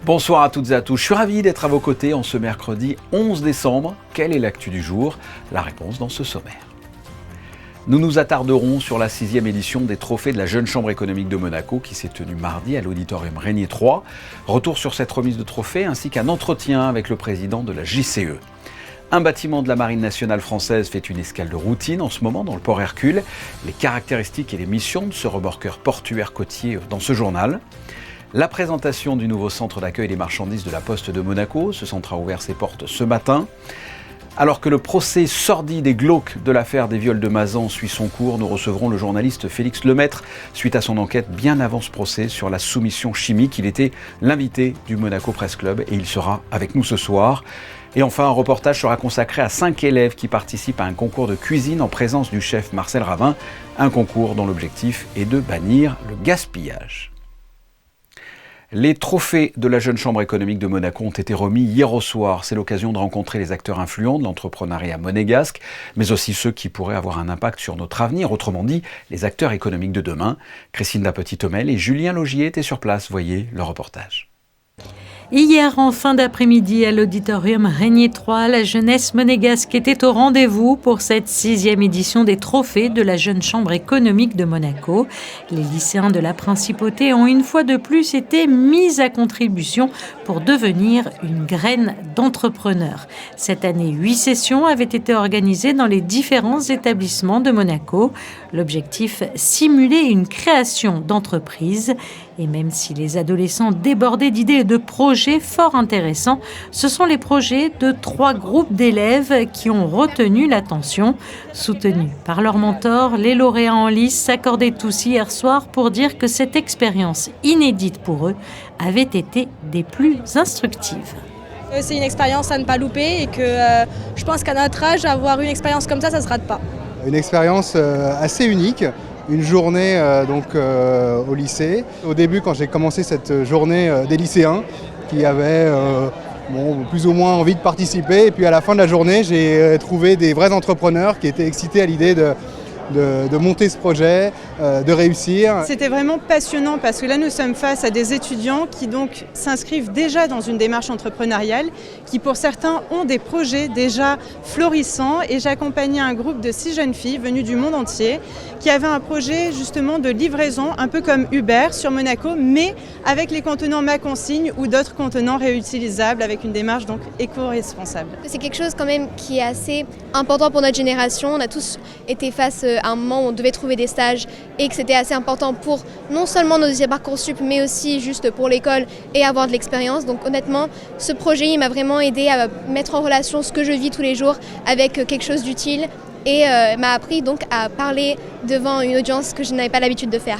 Bonsoir à toutes et à tous, je suis ravi d'être à vos côtés en ce mercredi 11 décembre. Quelle est l'actu du jour? La réponse dans ce sommaire. Nous nous attarderons sur la 6e édition des Trophées de la Jeune Chambre économique de Monaco qui s'est tenue mardi à l'auditorium Régnier 3. Retour sur cette remise de trophées ainsi qu'un entretien avec le président de la JCE. Un bâtiment de la Marine nationale française fait une escale de routine en ce moment dans le port Hercule. Les caractéristiques et les missions de ce remorqueur portuaire côtier dans ce journal. La présentation du nouveau centre d'accueil des marchandises de la Poste de Monaco. Ce centre a ouvert ses portes ce matin. Alors que le procès sordide et glauque de l'affaire des viols de Mazan suit son cours, nous recevrons le journaliste Félix Lemaître suite à son enquête bien avant ce procès sur la soumission chimique. Il était l'invité du Monaco Press Club et il sera avec nous ce soir. Et enfin, un reportage sera consacré à 5 élèves qui participent à un concours de cuisine en présence du chef Marcel Ravin. Un concours dont l'objectif est de bannir le gaspillage. Les trophées de la Jeune Chambre économique de Monaco ont été remis hier au soir. C'est l'occasion de rencontrer les acteurs influents de l'entrepreneuriat monégasque, mais aussi ceux qui pourraient avoir un impact sur notre avenir, autrement dit, les acteurs économiques de demain. Christine Lapetite-Homel et Julien Laugier étaient sur place. Voyez le reportage. Hier, en fin d'après-midi, à l'auditorium Régnier 3, la jeunesse monégasque était au rendez-vous pour cette 6e édition des Trophées de la Jeune Chambre économique de Monaco. Les lycéens de la Principauté ont une fois de plus été mis à contribution pour devenir une graine d'entrepreneurs. Cette année, 8 sessions avaient été organisées dans les différents établissements de Monaco. L'objectif, simuler une création d'entreprise. Et même si les adolescents débordaient d'idées et de projets fort intéressants, ce sont les projets de 3 groupes d'élèves qui ont retenu l'attention. Soutenus par leurs mentors, les lauréats en lice s'accordaient tous hier soir pour dire que cette expérience inédite pour eux avait été des plus instructives. C'est une expérience à ne pas louper et que je pense qu'à notre âge, avoir une expérience comme ça ne se rate pas. Une expérience assez unique. Une journée au lycée. Au début, quand j'ai commencé cette journée des lycéens qui avaient plus ou moins envie de participer, et puis à la fin de la journée, j'ai trouvé des vrais entrepreneurs qui étaient excités à l'idée de monter ce projet, de réussir. C'était vraiment passionnant parce que là nous sommes face à des étudiants qui donc s'inscrivent déjà dans une démarche entrepreneuriale, qui pour certains ont des projets déjà florissants, et j'ai accompagné un groupe de 6 jeunes filles venues du monde entier qui avaient un projet justement de livraison un peu comme Uber sur Monaco, mais avec les contenants Ma Consigne ou d'autres contenants réutilisables avec une démarche donc éco-responsable. C'est quelque chose quand même qui est assez important pour notre génération. On a tous été face à un moment où on devait trouver des stages et que c'était assez important pour non seulement nos dossiers Parcoursup mais aussi juste pour l'école et avoir de l'expérience. Donc honnêtement, ce projet il m'a vraiment aidé à mettre en relation ce que je vis tous les jours avec quelque chose d'utile et m'a appris donc à parler devant une audience que je n'avais pas l'habitude de faire.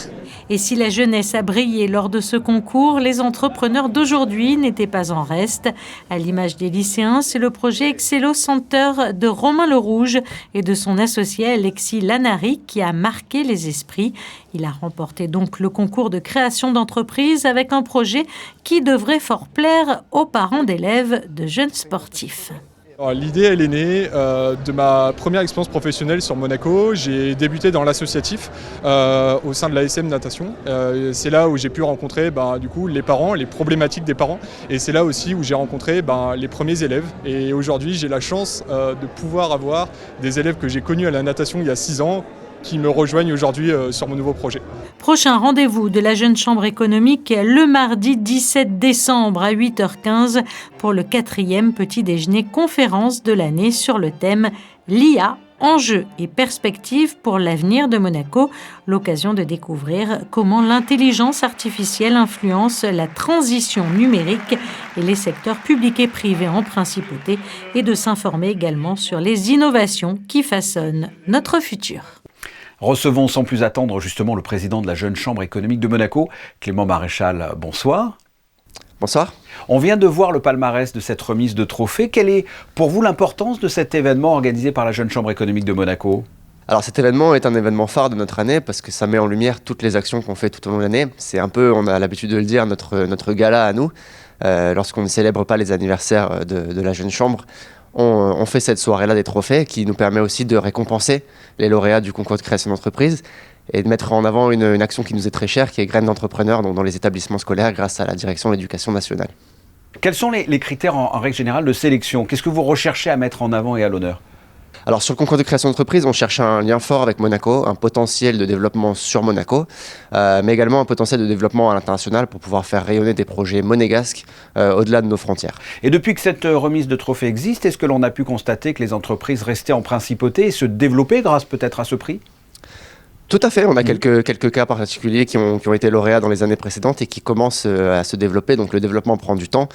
Et si la jeunesse a brillé lors de ce concours, les entrepreneurs d'aujourd'hui n'étaient pas en reste. À l'image des lycéens, c'est le projet Excello Center de Romain Le Rouge et de son associé Alexis Lanary qui a marqué les esprits. Il a remporté donc le concours de création d'entreprise avec un projet qui devrait fort plaire aux parents d'élèves de jeunes sportifs. Alors, l'idée, elle est née de ma première expérience professionnelle sur Monaco. J'ai débuté dans l'associatif au sein de l'ASM Natation. C'est là où j'ai pu rencontrer du coup, les parents, les problématiques des parents. Et c'est là aussi où j'ai rencontré les premiers élèves. Et aujourd'hui, j'ai la chance de pouvoir avoir des élèves que j'ai connus à la natation il y a 6 ans qui me rejoignent aujourd'hui sur mon nouveau projet. Prochain rendez-vous de la Jeune Chambre économique le mardi 17 décembre à 8h15 pour le 4e petit déjeuner conférence de l'année sur le thème « L'IA, enjeux et perspectives pour l'avenir de Monaco ». L'occasion de découvrir comment l'intelligence artificielle influence la transition numérique et les secteurs publics et privés en principauté et de s'informer également sur les innovations qui façonnent notre futur. Recevons sans plus attendre justement le président de la Jeune Chambre économique de Monaco, Clément Maréchal. Bonsoir. Bonsoir. On vient de voir le palmarès de cette remise de trophées. Quelle est pour vous l'importance de cet événement organisé par la Jeune Chambre économique de Monaco ? Alors cet événement est un événement phare de notre année parce que ça met en lumière toutes les actions qu'on fait tout au long de l'année. C'est un peu, on a l'habitude de le dire, notre gala à nous. Lorsqu'on ne célèbre pas les anniversaires de la Jeune Chambre, on fait cette soirée-là des trophées qui nous permet aussi de récompenser les lauréats du concours de création d'entreprise et de mettre en avant une action qui nous est très chère, qui est Graines d'entrepreneurs dans les établissements scolaires grâce à la direction de l'éducation nationale. Quels sont les critères en règle générale de sélection? Qu'est-ce que vous recherchez à mettre en avant et à l'honneur? Alors sur le concours de création d'entreprise, on cherche un lien fort avec Monaco, un potentiel de développement sur Monaco, mais également un potentiel de développement à l'international pour pouvoir faire rayonner des projets monégasques au-delà de nos frontières. Et depuis que cette remise de trophée existe, est-ce que l'on a pu constater que les entreprises restaient en principauté et se développaient grâce peut-être à ce prix? Tout à fait, on a quelques cas particuliers qui ont été lauréats dans les années précédentes et qui commencent à se développer. Donc le développement prend du temps.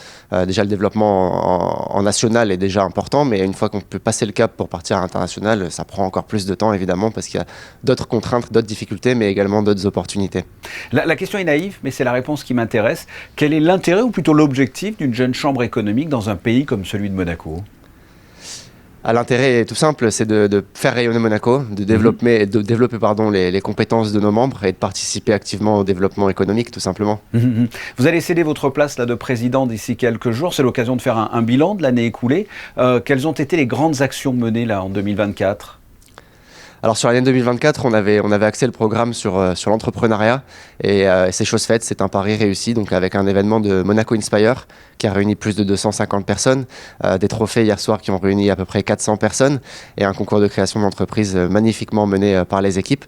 Déjà le développement en national est déjà important, mais une fois qu'on peut passer le cap pour partir à l'international, ça prend encore plus de temps évidemment parce qu'il y a d'autres contraintes, d'autres difficultés, mais également d'autres opportunités. La question est naïve, mais c'est la réponse qui m'intéresse. Quel est l'intérêt ou plutôt l'objectif d'une jeune chambre économique dans un pays comme celui de Monaco? L'intérêt est tout simple, c'est de faire rayonner Monaco, de développer, les compétences de nos membres et de participer activement au développement économique, tout simplement. Vous allez céder votre place là, de président d'ici quelques jours. C'est l'occasion de faire un bilan de l'année écoulée. Quelles ont été les grandes actions menées là, en 2024 ? Alors sur l'année 2024, on avait axé le programme sur l'entrepreneuriat et c'est chose faite, c'est un pari réussi, donc avec un événement de Monaco Inspire qui a réuni plus de 250 personnes, des trophées hier soir qui ont réuni à peu près 400 personnes et un concours de création d'entreprise magnifiquement mené par les équipes,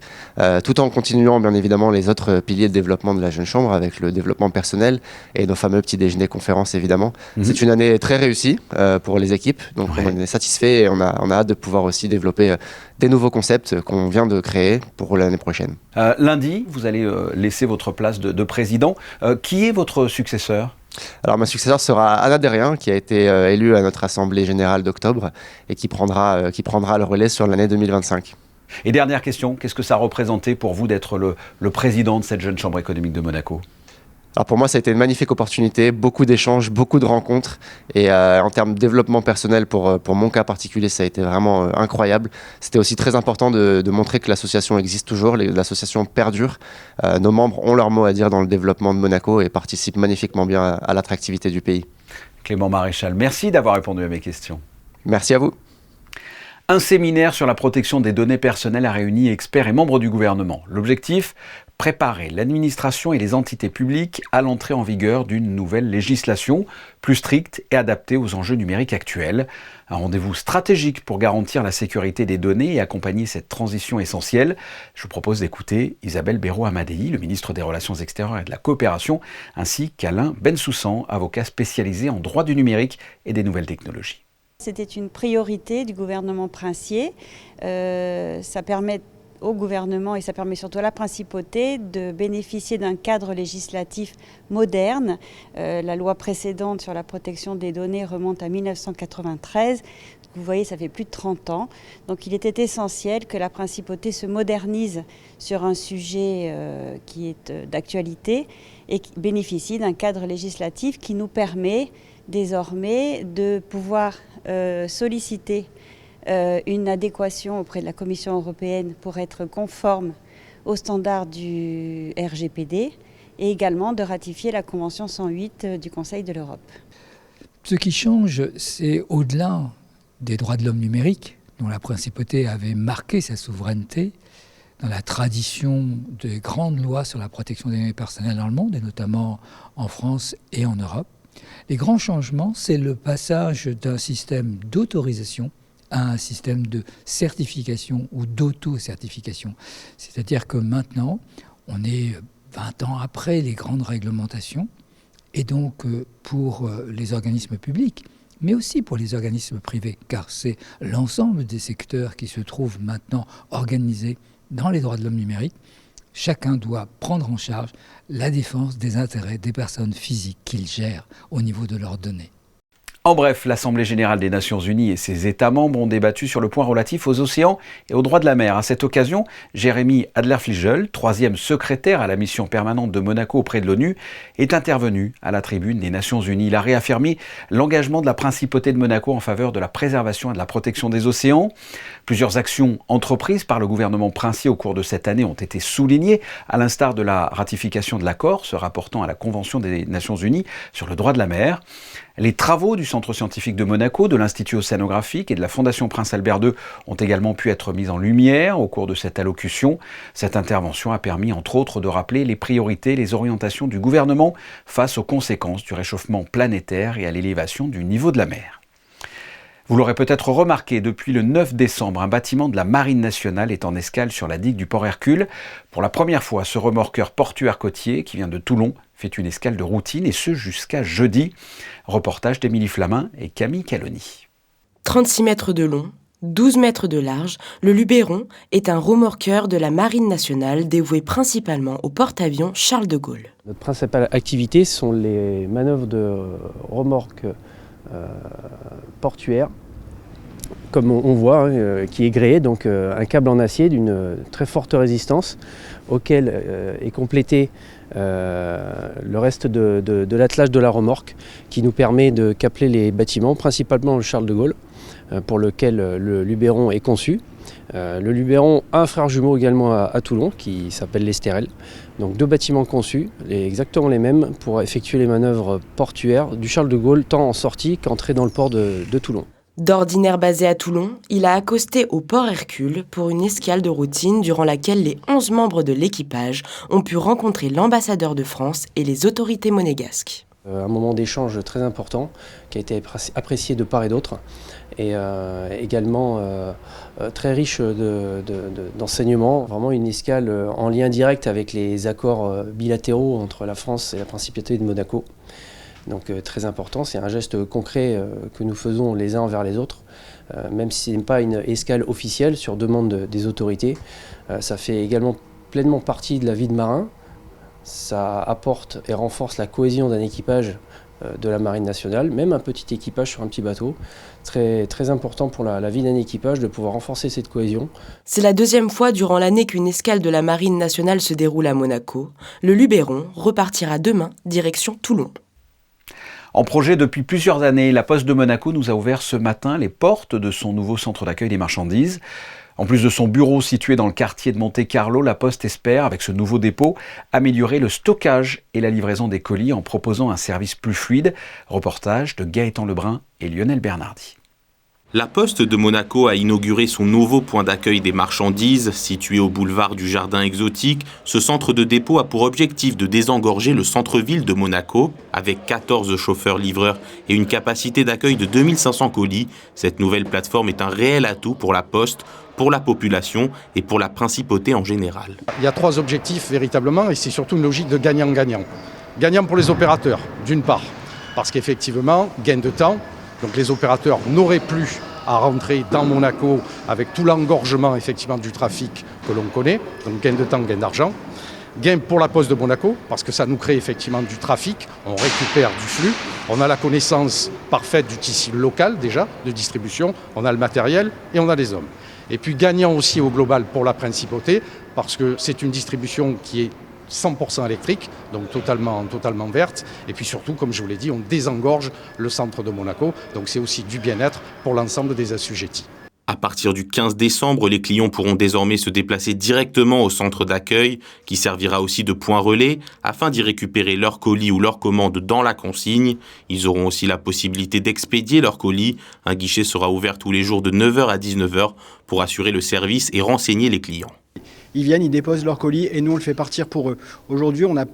tout en continuant bien évidemment les autres piliers de développement de la jeune chambre avec le développement personnel et nos fameux petits déjeuners conférences évidemment. C'est une année très réussie pour les équipes, donc on est satisfait et on a hâte de pouvoir aussi développer des nouveaux concepts qu'on vient de créer pour l'année prochaine. Lundi, vous allez laisser votre place de président. Qui est votre successeur ? Alors ma successeur sera Anna Derrien, qui a été élue à notre assemblée générale d'octobre et qui prendra le relais sur l'année 2025. Et dernière question, qu'est-ce que ça représentait pour vous d'être le président de cette jeune chambre économique de Monaco ? Alors pour moi, ça a été une magnifique opportunité, beaucoup d'échanges, beaucoup de rencontres et en termes de développement personnel, pour mon cas particulier, ça a été vraiment incroyable. C'était aussi très important de montrer que l'association existe toujours, l'association perdure. Nos membres ont leur mot à dire dans le développement de Monaco et participent magnifiquement bien à l'attractivité du pays. Clément Maréchal, merci d'avoir répondu à mes questions. Merci à vous. Un séminaire sur la protection des données personnelles a réuni experts et membres du gouvernement. L'objectif ? Préparer l'administration et les entités publiques à l'entrée en vigueur d'une nouvelle législation plus stricte et adaptée aux enjeux numériques actuels. Un rendez-vous stratégique pour garantir la sécurité des données et accompagner cette transition essentielle. Je vous propose d'écouter Isabelle Béraud-Amadei, le ministre des Relations extérieures et de la Coopération, ainsi qu'Alain Bensoussan, avocat spécialisé en droit du numérique et des nouvelles technologies. C'était une priorité du gouvernement princier. Ça permet au gouvernement et ça permet surtout à la principauté de bénéficier d'un cadre législatif moderne. La loi précédente sur la protection des données remonte à 1993. Vous voyez, ça fait plus de 30 ans. Donc il était essentiel que la principauté se modernise sur un sujet qui est d'actualité et qui bénéficie d'un cadre législatif qui nous permet désormais de pouvoir solliciter une adéquation auprès de la Commission européenne pour être conforme aux standards du RGPD et également de ratifier la Convention 108 du Conseil de l'Europe. Ce qui change, c'est au-delà des droits de l'homme numériques, dont la principauté avait marqué sa souveraineté dans la tradition des grandes lois sur la protection des données personnelles dans le monde, et notamment en France et en Europe. Les grands changements, c'est le passage d'un système d'autorisation à un système de certification ou d'auto-certification. C'est-à-dire que maintenant, on est 20 ans après les grandes réglementations, et donc pour les organismes publics, mais aussi pour les organismes privés, car c'est l'ensemble des secteurs qui se trouvent maintenant organisés dans les droits de l'homme numérique. Chacun doit prendre en charge la défense des intérêts des personnes physiques qu'ils gèrent au niveau de leurs données. En bref, l'Assemblée générale des Nations unies et ses États membres ont débattu sur le point relatif aux océans et aux droits de la mer. À cette occasion, Jérémy Adler-Fligel, 3e secrétaire à la mission permanente de Monaco auprès de l'ONU, est intervenu à la tribune des Nations unies. Il a réaffirmé l'engagement de la principauté de Monaco en faveur de la préservation et de la protection des océans. Plusieurs actions entreprises par le gouvernement princier au cours de cette année ont été soulignées, à l'instar de la ratification de l'accord se rapportant à la Convention des Nations unies sur le droit de la mer. Les travaux du Centre scientifique de Monaco, de l'Institut océanographique et de la Fondation Prince Albert II ont également pu être mis en lumière au cours de cette allocution. Cette intervention a permis, entre autres, de rappeler les priorités et les orientations du gouvernement face aux conséquences du réchauffement planétaire et à l'élévation du niveau de la mer. Vous l'aurez peut-être remarqué, depuis le 9 décembre, un bâtiment de la Marine nationale est en escale sur la digue du port Hercule. Pour la première fois, ce remorqueur portuaire côtier, qui vient de Toulon, fait une escale de routine, et ce jusqu'à jeudi. Reportage d'Émilie Flamin et Camille Caloni. 36 mètres de long, 12 mètres de large, le Luberon est un remorqueur de la Marine nationale dévoué principalement au porte-avions Charles de Gaulle. Notre principale activité sont les manœuvres de remorque portuaire, comme on voit, qui est gréé, donc un câble en acier d'une très forte résistance, auquel est complété le reste de l'attelage de la remorque, qui nous permet de câbler les bâtiments, principalement le Charles de Gaulle, pour lequel le Luberon est conçu. Le Luberon a un frère jumeau également à Toulon qui s'appelle l'Estérel. Donc 2 bâtiments conçus, exactement les mêmes, pour effectuer les manœuvres portuaires du Charles de Gaulle, tant en sortie qu'entrée dans le port de Toulon. D'ordinaire basé à Toulon, il a accosté au port Hercule pour une escale de routine durant laquelle les 11 membres de l'équipage ont pu rencontrer l'ambassadeur de France et les autorités monégasques. Un moment d'échange très important qui a été apprécié de part et d'autre, et également très riche d'enseignements. Vraiment une escale en lien direct avec les accords bilatéraux entre la France et la Principauté de Monaco. Donc très important, c'est un geste concret que nous faisons les uns envers les autres, même si ce n'est pas une escale officielle sur demande des autorités. Ça fait également pleinement partie de la vie de marin. Ça apporte et renforce la cohésion d'un équipage de la Marine nationale, même un petit équipage sur un petit bateau. Très, très important pour la vie d'un équipage de pouvoir renforcer cette cohésion. C'est la 2e fois durant l'année qu'une escale de la Marine nationale se déroule à Monaco. Le Luberon repartira demain, direction Toulon. En projet depuis plusieurs années, la Poste de Monaco nous a ouvert ce matin les portes de son nouveau centre d'accueil des marchandises. En plus de son bureau situé dans le quartier de Monte-Carlo, la Poste espère, avec ce nouveau dépôt, améliorer le stockage et la livraison des colis en proposant un service plus fluide. Reportage de Gaëtan Lebrun et Lionel Bernardi. La Poste de Monaco a inauguré son nouveau point d'accueil des marchandises. Situé au boulevard du Jardin Exotique, ce centre de dépôt a pour objectif de désengorger le centre-ville de Monaco. Avec 14 chauffeurs-livreurs et une capacité d'accueil de 2500 colis, cette nouvelle plateforme est un réel atout pour la Poste, pour la population et pour la principauté en général. Il y a 3 objectifs véritablement, et c'est surtout une logique de gagnant-gagnant. Gagnant pour les opérateurs, d'une part, parce qu'effectivement, gain de temps. Donc les opérateurs n'auraient plus à rentrer dans Monaco avec tout l'engorgement effectivement du trafic que l'on connaît. Donc gain de temps, gain d'argent. Gain pour la Poste de Monaco, parce que ça nous crée effectivement du trafic, on récupère du flux, on a la connaissance parfaite du tissu local déjà, de distribution, on a le matériel et on a les hommes. Et puis gagnant aussi au global pour la principauté, parce que c'est une distribution qui est 100% électrique, donc totalement verte. Et puis surtout, comme je vous l'ai dit, on désengorge le centre de Monaco. Donc c'est aussi du bien-être pour l'ensemble des assujettis. À partir du 15 décembre, les clients pourront désormais se déplacer directement au centre d'accueil, qui servira aussi de point relais, afin d'y récupérer leurs colis ou leurs commandes dans la consigne. Ils auront aussi la possibilité d'expédier leurs colis. Un guichet sera ouvert tous les jours de 9h à 19h pour assurer le service et renseigner les clients. Ils viennent, ils déposent leurs colis et nous on le fait partir pour eux. Aujourd'hui, on n'a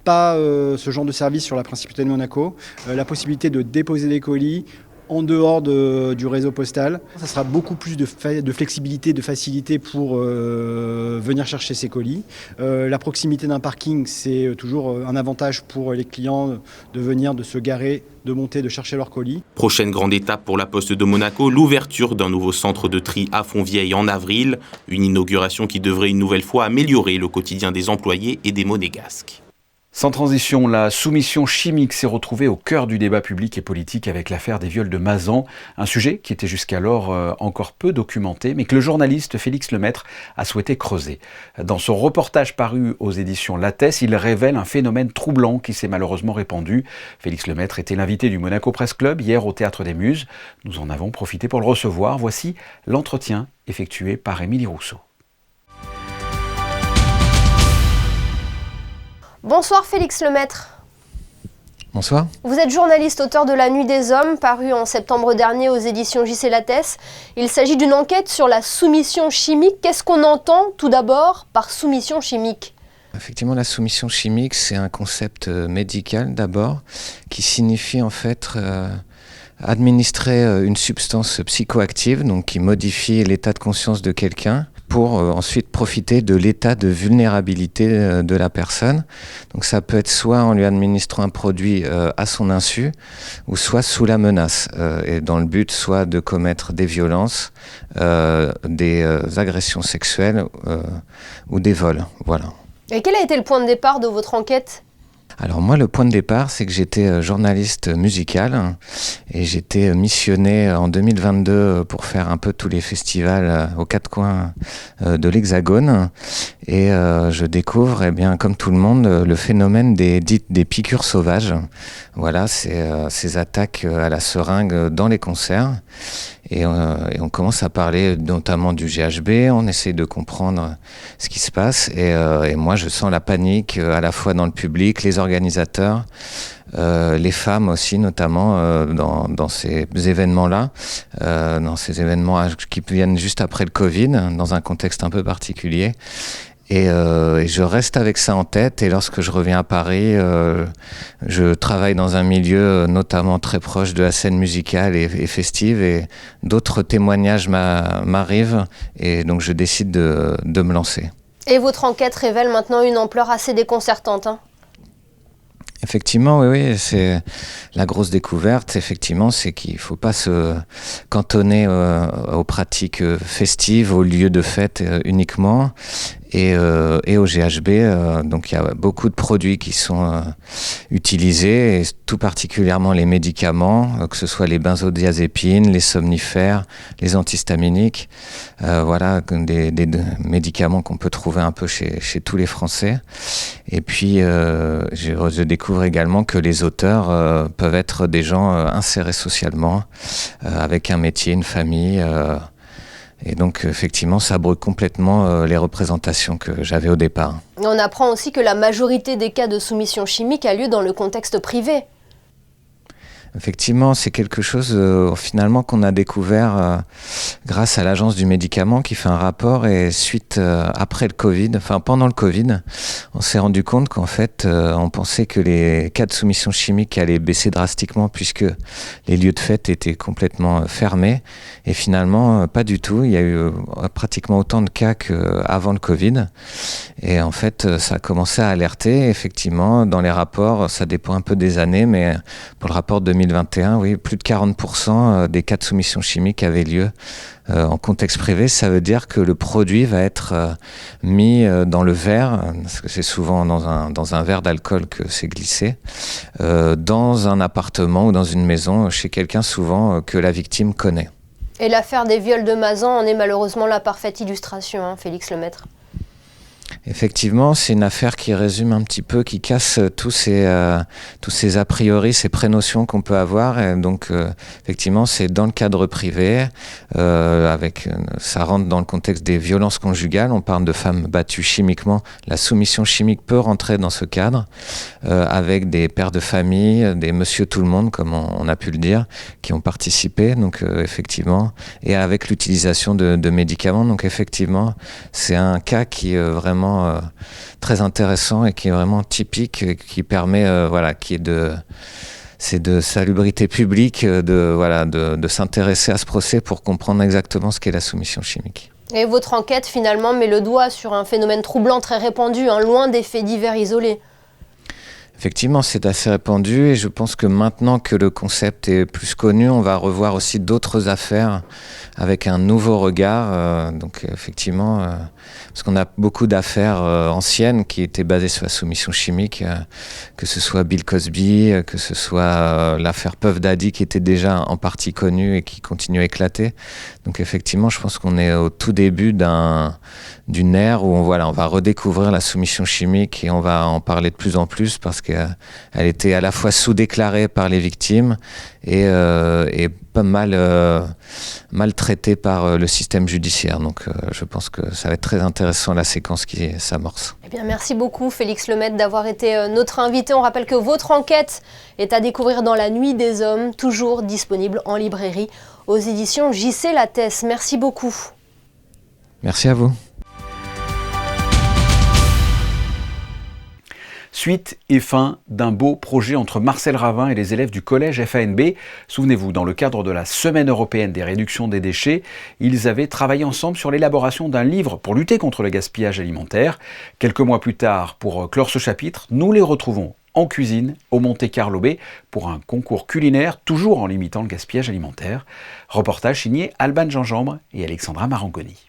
pas ce genre de service sur la Principauté de Monaco. La possibilité de déposer des colis en dehors du réseau postal. Ça sera beaucoup plus de flexibilité, de facilité pour venir chercher ces colis. La proximité d'un parking, c'est toujours un avantage pour les clients de venir, de se garer, de monter, de chercher leurs colis. Prochaine grande étape pour la Poste de Monaco, l'ouverture d'un nouveau centre de tri à Fontvieille en avril. Une inauguration qui devrait une nouvelle fois améliorer le quotidien des employés et des monégasques. Sans transition, la soumission chimique s'est retrouvée au cœur du débat public et politique avec l'affaire des viols de Mazan, un sujet qui était jusqu'alors encore peu documenté, mais que le journaliste Félix Lemaître a souhaité creuser. Dans son reportage paru aux éditions Lattès, il révèle un phénomène troublant qui s'est malheureusement répandu. Félix Lemaître était l'invité du Monaco Press Club hier au Théâtre des Muses. Nous en avons profité pour le recevoir. Voici l'entretien effectué par Émilie Rousseau. Bonsoir Félix Lemaître. Bonsoir. Vous êtes journaliste, auteur de La Nuit des Hommes, paru en septembre dernier aux éditions J.C. Lattès. Il s'agit d'une enquête sur la soumission chimique. Qu'est-ce qu'on entend tout d'abord par soumission chimique ? Effectivement, la soumission chimique, c'est un concept médical d'abord, qui signifie en fait administrer une substance psychoactive, donc qui modifie l'état de conscience de quelqu'un, pour ensuite profiter de l'état de vulnérabilité de la personne. Donc ça peut être soit en lui administrant un produit à son insu, ou soit sous la menace, et dans le but soit de commettre des violences, des agressions sexuelles ou des vols. Voilà. Et quel a été le point de départ de votre enquête ? Alors moi, le point de départ, c'est que j'étais journaliste musical et j'étais missionné en 2022 pour faire un peu tous les festivals aux quatre coins de l'Hexagone. Et je découvre, eh bien, comme tout le monde, le phénomène des piqûres sauvages. Voilà, c'est ces attaques à la seringue dans les concerts. Et on commence à parler notamment du GHB, on essaye de comprendre ce qui se passe. Et moi, je sens la panique à la fois dans le public, les organisateurs, les femmes aussi, notamment dans ces événements-là, dans ces événements qui viennent juste après le Covid, dans un contexte un peu particulier. Et je reste avec ça en tête, et lorsque je reviens à Paris, je travaille dans un milieu notamment très proche de la scène musicale et festive, et d'autres témoignages m'arrivent, et donc je décide de me lancer. Et votre enquête révèle maintenant une ampleur assez déconcertante, hein ? Effectivement, oui, c'est la grosse découverte. Effectivement, c'est qu'il ne faut pas se cantonner aux pratiques festives, aux lieux de fête uniquement, et au GHB. Donc, il y a beaucoup de produits qui sont utilisés, et tout particulièrement les médicaments, que ce soit les benzodiazépines, les somnifères, les antihistaminiques. Voilà, des médicaments qu'on peut trouver un peu chez tous les Français. Et puis, je découvre également que les auteurs peuvent être des gens insérés socialement, avec un métier, une famille. Et donc, effectivement, ça brouille complètement les représentations que j'avais au départ. On apprend aussi que la majorité des cas de soumission chimique a lieu dans le contexte privé. Effectivement, c'est quelque chose finalement qu'on a découvert grâce à l'Agence du médicament qui fait un rapport, et suite après le Covid, enfin pendant le Covid, on s'est rendu compte qu'en fait on pensait que les cas de soumission chimique allaient baisser drastiquement puisque les lieux de fête étaient complètement fermés, et finalement pas du tout. Il y a eu pratiquement autant de cas qu'avant le Covid, et en fait ça a commencé à alerter. Effectivement, dans les rapports, ça dépend un peu des années, mais pour le rapport 2021, oui, plus de 40% des cas de soumission chimique avaient lieu en contexte privé. Ça veut dire que le produit va être mis dans le verre, parce que c'est souvent dans un verre d'alcool que c'est glissé, dans un appartement ou dans une maison, chez quelqu'un souvent que la victime connaît. Et l'affaire des viols de Mazan en est malheureusement la parfaite illustration, hein, Félix Lemaître. Effectivement, c'est une affaire qui résume un petit peu, qui casse tous ces a priori, ces prénotions qu'on peut avoir. Et donc, effectivement, c'est dans le cadre privé, ça rentre dans le contexte des violences conjugales. On parle de femmes battues chimiquement. La soumission chimique peut rentrer dans ce cadre, avec des pères de famille, des monsieur tout le monde, comme on a pu le dire, qui ont participé. Donc, effectivement, et avec l'utilisation de médicaments. Donc, effectivement, c'est un cas qui est vraiment très intéressant et qui est vraiment typique, qui permet, c'est de salubrité publique, de s'intéresser à ce procès pour comprendre exactement ce qu'est la soumission chimique. Et votre enquête finalement met le doigt sur un phénomène troublant très répandu, hein, loin des faits divers isolés. Effectivement, c'est assez répandu, et je pense que maintenant que le concept est plus connu, on va revoir aussi d'autres affaires avec un nouveau regard. Donc effectivement, parce qu'on a beaucoup d'affaires anciennes qui étaient basées sur la soumission chimique, que ce soit Bill Cosby, que ce soit l'affaire Puff Daddy qui était déjà en partie connue et qui continue à éclater. Donc effectivement, je pense qu'on est au tout début d'une ère où on va redécouvrir la soumission chimique et on va en parler de plus en plus parce qu'elle était à la fois sous-déclarée par les victimes et pas mal traitée par le système judiciaire. Donc je pense que ça va être très intéressant la séquence qui s'amorce. Eh bien, merci beaucoup Félix Lemaitre d'avoir été notre invité. On rappelle que votre enquête est à découvrir dans La Nuit des Hommes, toujours disponible en librairie aux éditions J.C. Lattès. Merci beaucoup. Merci à vous. Suite et fin d'un beau projet entre Marcel Ravin et les élèves du collège FANB. Souvenez-vous, dans le cadre de la Semaine européenne des réductions des déchets, ils avaient travaillé ensemble sur l'élaboration d'un livre pour lutter contre le gaspillage alimentaire. Quelques mois plus tard, pour clore ce chapitre, nous les retrouvons en cuisine au Monte Carlo Bay pour un concours culinaire, toujours en limitant le gaspillage alimentaire. Reportage signé Alban Gingembre et Alexandra Marangoni.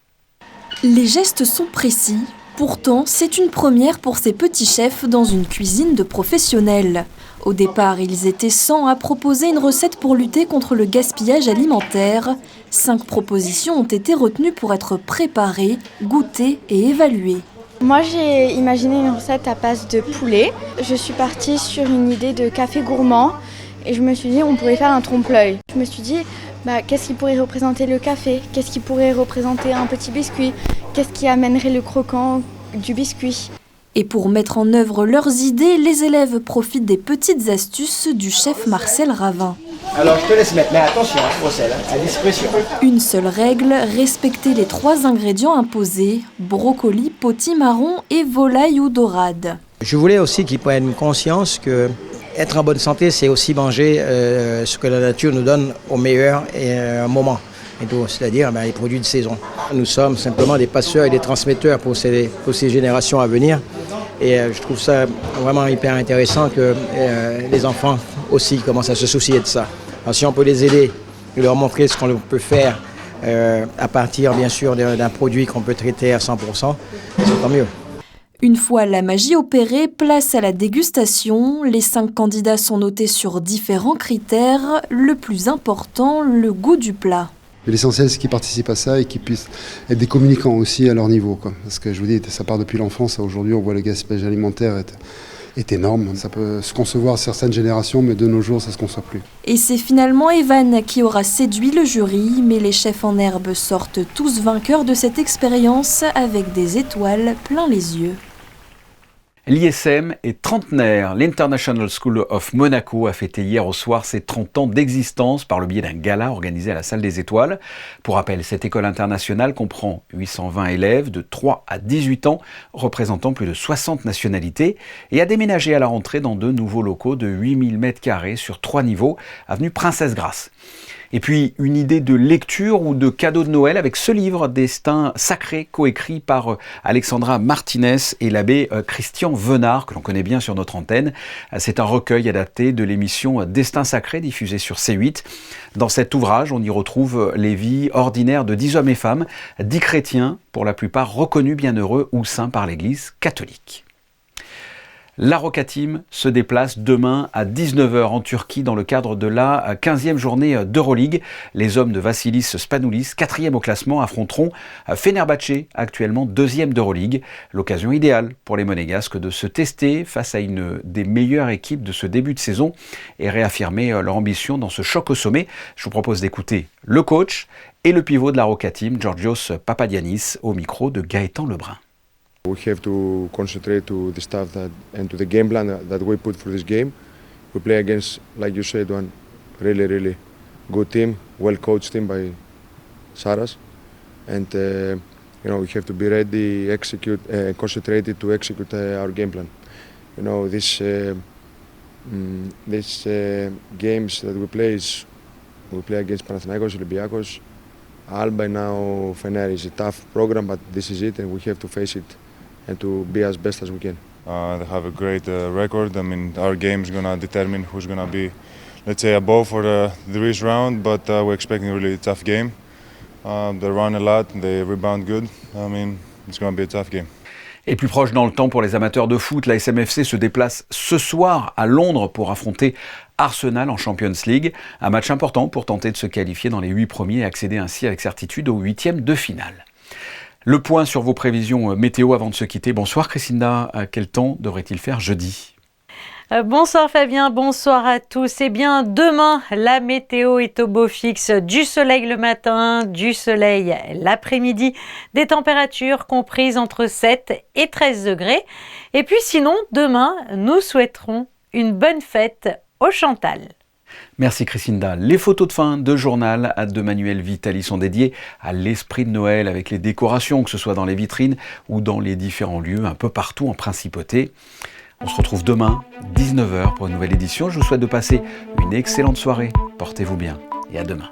Les gestes sont précis. Pourtant, c'est une première pour ces petits chefs dans une cuisine de professionnels. Au départ, ils étaient 100 à proposer une recette pour lutter contre le gaspillage alimentaire. 5 propositions ont été retenues pour être préparées, goûtées et évaluées. Moi, j'ai imaginé une recette à base de poulet. Je suis partie sur une idée de café gourmand et je me suis dit on pourrait faire un trompe-l'œil. Je me suis dit qu'est-ce qui pourrait représenter le café? Qu'est-ce qui pourrait représenter un petit biscuit? Qu'est-ce qui amènerait le croquant du biscuit? Et pour mettre en œuvre leurs idées, les élèves profitent des petites astuces du chef Marcel Ravin. Alors je te laisse mettre, mais attention, au sel, à discrétion. Une seule règle, respecter les 3 ingrédients imposés, brocoli, potimarron et volaille ou dorade. Je voulais aussi qu'ils prennent conscience que être en bonne santé, c'est aussi manger ce que la nature nous donne au meilleur moment. C'est-à-dire les produits de saison. Nous sommes simplement des passeurs et des transmetteurs pour ces générations à venir. Et je trouve ça vraiment hyper intéressant que les enfants aussi commencent à se soucier de ça. Alors, si on peut les aider, leur montrer ce qu'on peut faire à partir bien sûr d'un produit qu'on peut traiter à 100%, c'est tant mieux. Une fois la magie opérée, place à la dégustation. Les 5 candidats sont notés sur différents critères. Le plus important, le goût du plat. L'essentiel, c'est qu'ils participent à ça et qu'ils puissent être des communicants aussi à leur niveau, quoi. Parce que je vous dis, ça part depuis l'enfance. Aujourd'hui, on voit le gaspillage alimentaire est énorme. Ça peut se concevoir certaines générations, mais de nos jours, ça ne se conçoit plus. Et c'est finalement Evan qui aura séduit le jury, mais les chefs en herbe sortent tous vainqueurs de cette expérience avec des étoiles plein les yeux. L'ISM est trentenaire. L'International School of Monaco a fêté hier au soir ses 30 ans d'existence par le biais d'un gala organisé à la Salle des Étoiles. Pour rappel, cette école internationale comprend 820 élèves de 3 à 18 ans, représentant plus de 60 nationalités, et a déménagé à la rentrée dans 2 nouveaux locaux de 8000 m² sur 3 niveaux, avenue Princesse Grasse. Et puis une idée de lecture ou de cadeau de Noël avec ce livre Destin sacré, coécrit par Alexandra Martinez et l'abbé Christian Venard, que l'on connaît bien sur notre antenne. C'est un recueil adapté de l'émission Destin sacré diffusée sur C8. Dans cet ouvrage, on y retrouve les vies ordinaires de 10 hommes et femmes, 10 chrétiens, pour la plupart reconnus bienheureux ou saints par l'Église catholique. La Roca Team se déplace demain à 19h en Turquie dans le cadre de la 15e journée d'Euroleague. Les hommes de Vassilis Spanoulis, 4e au classement, affronteront Fenerbahçe, actuellement 2e d'Euroleague. L'occasion idéale pour les Monégasques de se tester face à une des meilleures équipes de ce début de saison et réaffirmer leur ambition dans ce choc au sommet. Je vous propose d'écouter le coach et le pivot de la Roca Team, Georgios Papadianis, au micro de Gaëtan Lebrun. We have to concentrate to the stuff and to the game plan that we put for this game. We play against, like you said, one really good team, well-coached team by Saras, and we have to be ready, concentrated to execute our game plan. These games that we play against Panathinaikos, Olympiacos, Alba, now Fener is a tough program, but this is it, and we have to face it and to be as best as we can. They have a great record. I mean, our game is going to determine who's going to be, let's say, above for the this round, but we're expecting a really tough game. They run a lot, they rebound good. I mean, it's going to be a tough game. Et plus proche dans le temps pour les amateurs de foot, la SMFC se déplace ce soir à Londres pour affronter Arsenal en Champions League. Un match important pour tenter de se qualifier dans les 8 premiers et accéder ainsi avec certitude aux 8e de finale. Le point sur vos prévisions météo avant de se quitter. Bonsoir Christina, quel temps devrait-il faire jeudi ? Bonsoir Fabien, bonsoir à tous. Eh bien, demain, la météo est au beau fixe. Du soleil le matin, du soleil l'après-midi, des températures comprises entre 7 et 13 degrés. Et puis sinon, demain, nous souhaiterons une bonne fête au Chantal. Merci Christina. Les photos de fin de journal de Manuel Vitali sont dédiées à l'esprit de Noël avec les décorations, que ce soit dans les vitrines ou dans les différents lieux, un peu partout en principauté. On se retrouve demain, 19h, pour une nouvelle édition. Je vous souhaite de passer une excellente soirée. Portez-vous bien et à demain.